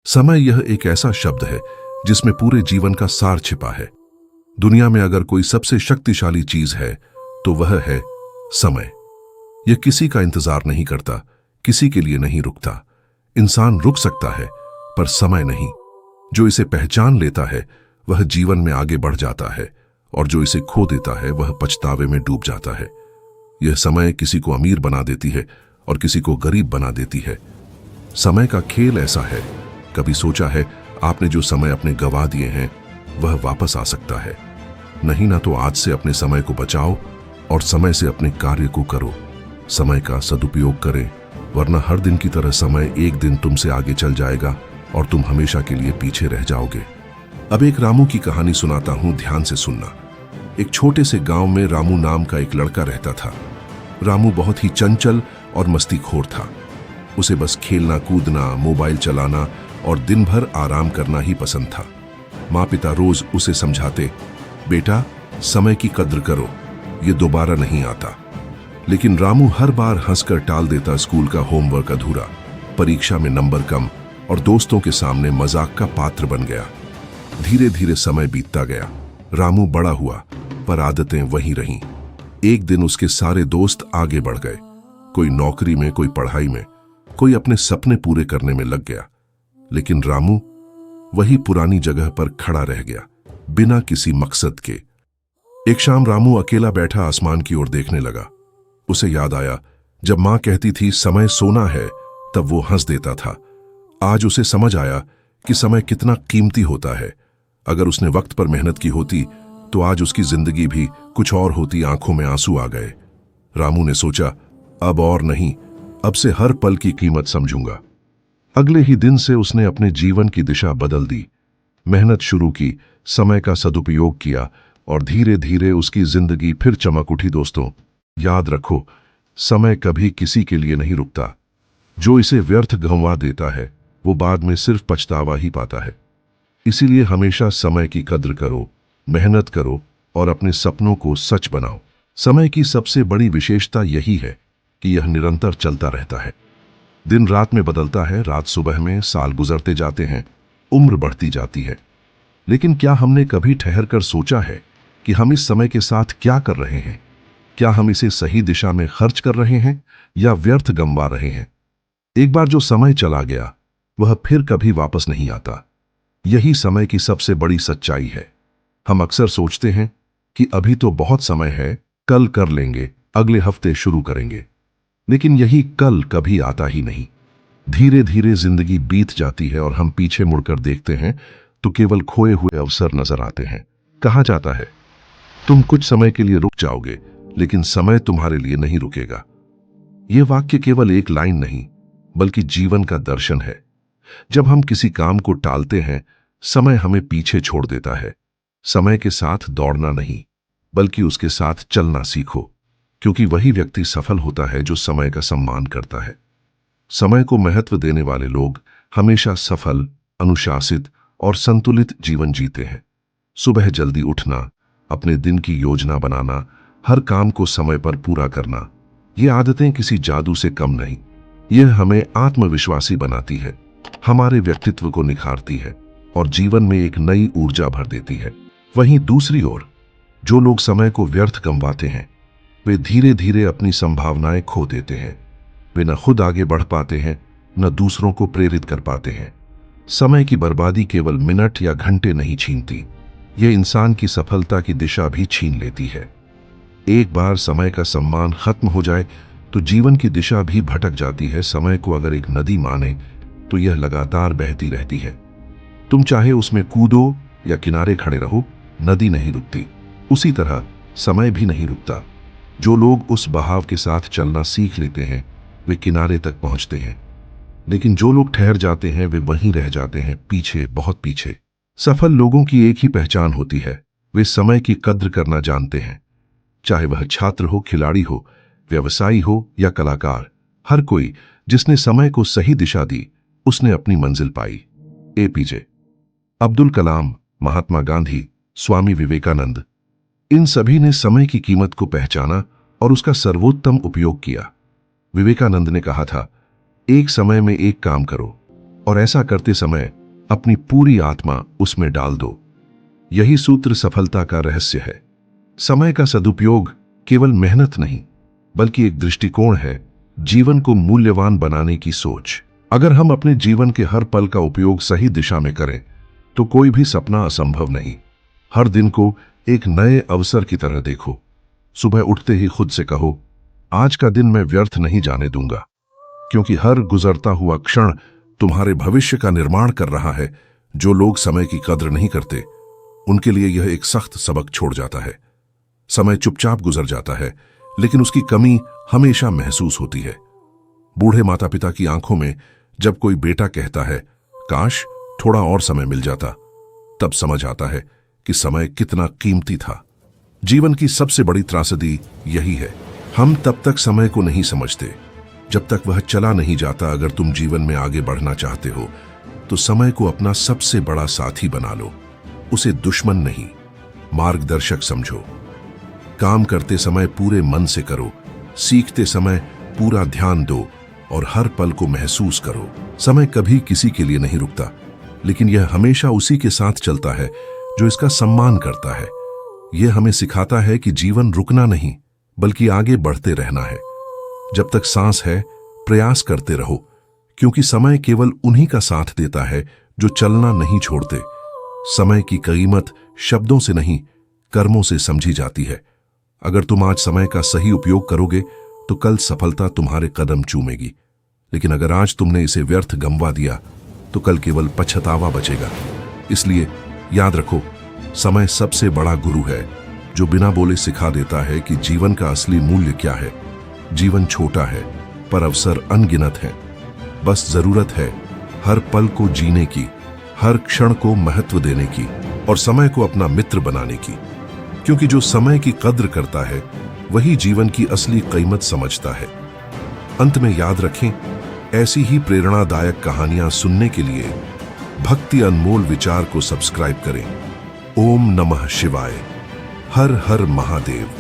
समय यह एक ऐसा शब्द है जिसमें पूरे जीवन का सार छिपा है। दुनिया में अगर कोई सबसे शक्तिशाली चीज है तो वह है समय। यह किसी का इंतजार नहीं करता, किसी के लिए नहीं रुकता। इंसान रुक सकता है पर समय नहीं। जो इसे पहचान लेता है वह जीवन में आगे बढ़ जाता है, और जो इसे खो देता है वह पछतावे में डूब जाता है। यह समय किसी को अमीर बना देती है और किसी को गरीब बना देती है। समय का खेल ऐसा है। कभी सोचा है आपने जो समय अपने गवा दिए हैं वह वापस आ सकता है? नहीं ना तो आज से अपने समय को बचाओ और समय से अपने कार्य को करो। समय का सदुपयोग करें, वरना हर दिन की तरह समय एक दिन तुमसे आगे चल जाएगा और तुम हमेशा के लिए पीछे रह जाओगे। अब एक रामू की कहानी सुनाता हूं, ध्यान से सुनना। एक छोटे से गांव में रामू नाम का एक लड़का रहता था। रामू बहुत ही चंचल और मस्तीखोर था। उसे बस खेलना कूदना, मोबाइल चलाना और दिन भर आराम करना ही पसंद था। माँ पिता रोज उसे समझाते, बेटा समय की कद्र करो, ये दोबारा नहीं आता। लेकिन रामू हर बार हंसकर टाल देता। स्कूल का होमवर्क अधूरा, परीक्षा में नंबर कम और दोस्तों के सामने मजाक का पात्र बन गया। धीरे धीरे समय बीतता गया। रामू बड़ा हुआ पर आदतें वही रहीं। एक दिन उसके सारे दोस्त आगे बढ़ गए। कोई नौकरी में, कोई पढ़ाई में, कोई अपने सपने पूरे करने में लग गया। लेकिन रामू वही पुरानी जगह पर खड़ा रह गया, बिना किसी मकसद के। एक शाम रामू अकेला बैठा आसमान की ओर देखने लगा। उसे याद आया जब मां कहती थी समय सोना है, तब वो हंस देता था। आज उसे समझ आया कि समय कितना कीमती होता है। अगर उसने वक्त पर मेहनत की होती तो आज उसकी जिंदगी भी कुछ और होती। आंखों में आंसू आ गए। रामू ने सोचा, अब और नहीं, अब से हर पल की कीमत समझूंगा। अगले ही दिन से उसने अपने जीवन की दिशा बदल दी। मेहनत शुरू की, समय का सदुपयोग किया और धीरे धीरे उसकी जिंदगी फिर चमक उठी। दोस्तों, याद रखो, समय कभी किसी के लिए नहीं रुकता। जो इसे व्यर्थ गंवा देता है वो बाद में सिर्फ पछतावा ही पाता है। इसीलिए हमेशा समय की कद्र करो, मेहनत करो और अपने सपनों को सच बनाओ। समय की सबसे बड़ी विशेषता यही है कि यह निरंतर चलता रहता है। दिन रात में बदलता है, रात सुबह में, साल गुजरते जाते हैं, उम्र बढ़ती जाती है। लेकिन क्या हमने कभी ठहर कर सोचा है कि हम इस समय के साथ क्या कर रहे हैं? क्या हम इसे सही दिशा में खर्च कर रहे हैं या व्यर्थ गंवा रहे हैं? एक बार जो समय चला गया वह फिर कभी वापस नहीं आता। यही समय की सबसे बड़ी सच्चाई है। हम अक्सर सोचते हैं कि अभी तो बहुत समय है, कल कर लेंगे, अगले हफ्ते शुरू करेंगे। लेकिन यही कल कभी आता ही नहीं। धीरे धीरे जिंदगी बीत जाती है और हम पीछे मुड़कर देखते हैं तो केवल खोए हुए अवसर नजर आते हैं। कहा जाता है, तुम कुछ समय के लिए रुक जाओगे लेकिन समय तुम्हारे लिए नहीं रुकेगा। यह वाक्य केवल एक लाइन नहीं बल्कि जीवन का दर्शन है। जब हम किसी काम को टालते हैं, समय हमें पीछे छोड़ देता है। समय के साथ दौड़ना नहीं बल्कि उसके साथ चलना सीखो, क्योंकि वही व्यक्ति सफल होता है जो समय का सम्मान करता है। समय को महत्व देने वाले लोग हमेशा सफल, अनुशासित और संतुलित जीवन जीते हैं। सुबह जल्दी उठना, अपने दिन की योजना बनाना, हर काम को समय पर पूरा करना, ये आदतें किसी जादू से कम नहीं। यह हमें आत्मविश्वासी बनाती है, हमारे व्यक्तित्व को निखारती है और जीवन में एक नई ऊर्जा भर देती है। वहीं दूसरी ओर जो लोग समय को व्यर्थ गंवाते हैं वे धीरे धीरे अपनी संभावनाएं खो देते हैं। वे न खुद आगे बढ़ पाते हैं, न दूसरों को प्रेरित कर पाते हैं। समय की बर्बादी केवल मिनट या घंटे नहीं छीनती, यह इंसान की सफलता की दिशा भी छीन लेती है। एक बार समय का सम्मान खत्म हो जाए तो जीवन की दिशा भी भटक जाती है। समय को अगर एक नदी माने तो यह लगातार बहती रहती है। तुम चाहे उसमें कूदो या किनारे खड़े रहो, नदी नहीं रुकती। उसी तरह समय भी नहीं रुकता। जो लोग उस बहाव के साथ चलना सीख लेते हैं वे किनारे तक पहुंचते हैं, लेकिन जो लोग ठहर जाते हैं वे वहीं रह जाते हैं, पीछे, बहुत पीछे। सफल लोगों की एक ही पहचान होती है, वे समय की कद्र करना जानते हैं। चाहे वह छात्र हो, खिलाड़ी हो, व्यवसायी हो या कलाकार, हर कोई जिसने समय को सही दिशा दी उसने अपनी मंजिल पाई। एपीजे अब्दुल कलाम, महात्मा गांधी, स्वामी विवेकानंद, इन सभी ने समय की कीमत को पहचाना और उसका सर्वोत्तम उपयोग किया। विवेकानंद ने कहा था, एक समय में एक काम करो और ऐसा करते समय अपनी पूरी आत्मा उसमें डाल दो। यही सूत्र सफलता का रहस्य है। समय का सदुपयोग केवल मेहनत नहीं, बल्कि एक दृष्टिकोण है, जीवन को मूल्यवान बनाने की सोच। अगर हम अपने जीवन के हर पल का उपयोग सही दिशा में करें, तो कोई भी सपना असंभव नहीं। हर दिन को एक नए अवसर की तरह देखो। सुबह उठते ही खुद से कहो, आज का दिन मैं व्यर्थ नहीं जाने दूंगा, क्योंकि हर गुजरता हुआ क्षण तुम्हारे भविष्य का निर्माण कर रहा है। जो लोग समय की कद्र नहीं करते, उनके लिए यह एक सख्त सबक छोड़ जाता है। समय चुपचाप गुजर जाता है, लेकिन उसकी कमी हमेशा महसूस होती है। बूढ़े माता पिता की आंखों में जब कोई बेटा कहता है, काश थोड़ा और समय मिल जाता, तब समझ आता है कि समय कितना कीमती था। जीवन की सबसे बड़ी त्रासदी यही है, हम तब तक समय को नहीं समझते जब तक वह चला नहीं जाता। अगर तुम जीवन में आगे बढ़ना चाहते हो, तो समय को अपना सबसे बड़ा साथी बना लो। उसे दुश्मन नहीं, मार्गदर्शक समझो। काम करते समय पूरे मन से करो, सीखते समय पूरा ध्यान दो और हर पल को महसूस करो। समय कभी किसी के लिए नहीं रुकता, लेकिन यह हमेशा उसी के साथ चलता है जो इसका सम्मान करता है। यह हमें सिखाता है कि जीवन रुकना नहीं, बल्कि आगे बढ़ते रहना है। जब तक सांस है, प्रयास करते रहो, क्योंकि समय केवल उन्हीं का साथ देता है जो चलना नहीं छोड़ते। समय की कीमत शब्दों से नहीं, कर्मों से समझी जाती है। अगर तुम आज समय का सही उपयोग करोगे, तो कल सफलता तुम्हारे कदम चूमेगी। लेकिन अगर आज तुमने इसे व्यर्थ गंवा दिया, तो कल केवल पछतावा बचेगा। इसलिए याद रखो, समय सबसे बड़ा गुरु है, जो बिना बोले सिखा देता है कि जीवन का असली मूल्य क्या है। जीवन छोटा है, पर अवसर अनगिनत हैं। बस जरूरत है हर पल को जीने की, हर क्षण को महत्व देने की और समय को अपना मित्र बनाने की। क्योंकि जो समय की कद्र करता है, वही जीवन की असली कीमत समझता है। अंत में याद रखें, ऐसी ही प्रेरणादायक कहानियां सुनने के लिए भक्ति अनमोल विचार को सब्सक्राइब करें। ओम नमः शिवाय। हर हर महादेव।